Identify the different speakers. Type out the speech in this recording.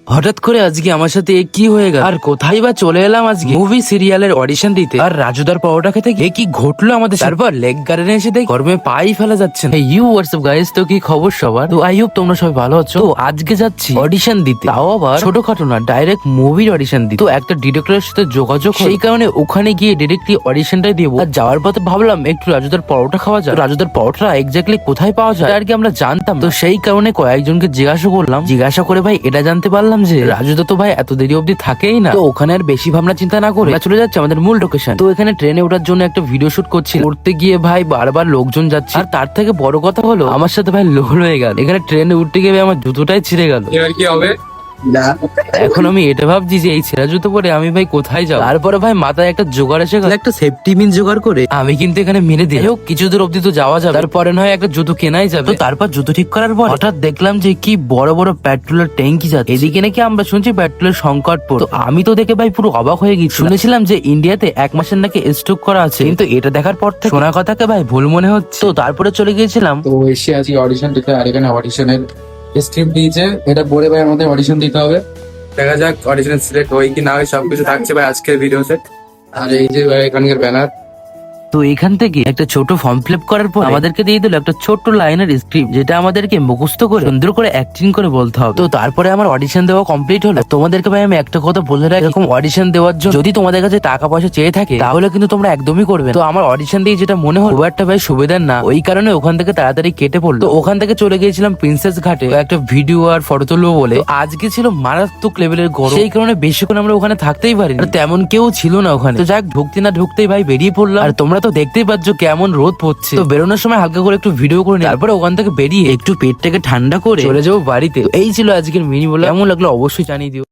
Speaker 1: হঠাৎ করে আজকে আমার সাথে কি হয়ে গেল আর কোথায় বা চলে এলাম আজকে মুভি সিরিয়ালের অডিশন দিতে আর রাজুদার পরোটা খেতে গিয়ে কি ঘটলো আমাদের সাথে? তারপর লেগ গার্ডেনে এসে দেখি গরমে পাই ফেলা যাচ্ছে না। ইউ হোয়াটসঅ্যাপ গাইস, তো কি খবর সবার? তো আই হোপ তোমরা সবাই ভালো আছো। তো আজকে যাচ্ছি অডিশন দিতে, তাও আবার ছোটখাটো না, ডাইরেক্ট মুভির অডিশন দিতে। তো একটা ডিরেক্টরের সাথে যোগাযোগ, সেই কারণে ওখানে গিয়ে ডিরেক্টলি অডিশনটাই দিব। আর যাওয়ার পথে ভাবলাম একটু রাজুদার পরোটা খাওয়া যায়। রাজুদার পরোটা এক্স্যাক্টলি কোথায় পাওয়া যায় আর কি আমরা জানতাম না। তো সেই কারণে কয়েকজনকে জিজ্ঞাসা করে ভাই এটা জানতে পারলাম যে রাজুদা তো ভাই এত দেরি অবধি থাকেই না। তো ওখানে আর বেশি ভাবনা চিন্তা না করে চলে যাচ্ছে আমাদের মূল লোকেশন। তো এখানে ট্রেনে ওঠার জন্য একটা ভিডিও শুট করছি, করতে গিয়ে ভাই বারবার লোকজন যাচ্ছে। আর তার থেকে বড় কথা হলো আমার সাথে ভাই লোল হয়ে গেল। এখানে ট্রেনে উঠতে গিয়ে ভাই আমার জুতোটাই ছিঁড়ে গেল।
Speaker 2: এবার কি হবে?
Speaker 1: এখন আমি এটা ভাবছি যে এই ছেঁড়া জুতো পরে আমি ভাই কোথায় যাবো। তারপরে ভাই মাথায় একটা জোগাড় এসে গেল, একটা সেফটি পিন জোগাড় করে আমি কিন্তু এখানে মেরে দিই। হোক কিছু দূর অব্দি তো যাওয়া যাবে, তারপরে নয় একটা জুতো কেনাই যাবে। তো তারপর জুতো ঠিক করার পর হঠাৎ দেখলাম যে কি বড় বড় পেট্রোলের ট্যাঙ্কি যাচ্ছে। এদিকে নাকি আমরা শুনছি পেট্রোলের সংকট পড়ে। তো আমি তো দেখে ভাই পুরো অবাক হয়ে গেছি। শুনেছিলাম যে ইন্ডিয়াতে 1 মাসের নাকি স্টক করা আছে, কিন্তু এটা দেখার পর থেকে শোনা কথাকে ভাই ভুল মনে হচ্ছে। তো তারপরে চলে গিয়েছিলাম।
Speaker 2: তো এসে আজকে অডিশন দিতে, আর এখানে অডিশনের স্ক্রিপ্ট দিয়েছে, এটা পড়ে ভাই আমাদের অডিশন দিতে হবে। দেখা যাক অডিশন সিলেক্ট হয় কি না হয়, সবকিছু থাকছে ভাই আজকের ভিডিওতে। আর এই যে ভাই এখানকার ব্যানার।
Speaker 1: তো এখান থেকে একটা ছোট ফর্ম ফিল আপ করার পর আমাদেরকে দিয়ে দিল একটা ছোট্ট লাইনের স্ক্রিপ্ট, যেটা আমাদেরকে মুখস্থ করে সুন্দর করে অ্যাক্টিং করে বলতে হবে। তো তারপরে আমার অডিশন দেওয়া কমপ্লিট হলো। তোমাদেরকে ভাই আমি একটা কথা বলে রাখি, এরকম অডিশন দেওয়ার জন্য যদি তোমাদের কাছে টাকা পয়সা চেয়ে থাকে তাহলে কিন্তু তোমরা একদমই করবে না। তো আমার অডিশন দিয়ে যেটা মনে হলো খুব একটা ভাই সুবিধার না, ওই কারণে ওখান থেকে তাড়াতাড়ি কেটে পড়লো। তো ওখান থেকে চলে গিয়েছিলাম প্রিন্সেস ঘাটে একটা ভিডিও আর ফটো তুলবো বলে। তো আজকে ছিল মারাত্মক লেভেলের গরম, সেই কারণে বেশিক্ষণ আমরা ওখানে থাকতেই পারি, তেমন কেউ ছিল না ওখানে। তো যাক ঢুকতে না ঢুকতেই ভাই বেরিয়ে পড়লাম। আর তোমরা তো দেখতেই পাচ্ছ কেমন রোদ পড়ছে। তো বেরোনোর সময় হালকা করে একটু ভিডিও করে নিই, তারপরে ওখান থেকে বেরিয়ে একটু পেটটাকে ঠান্ডা করে চলে যাবো বাড়িতে। এই ছিল আজকের মিনি ব্লগ, কেমন লাগলো অবশ্যই জানিয়ে দিও।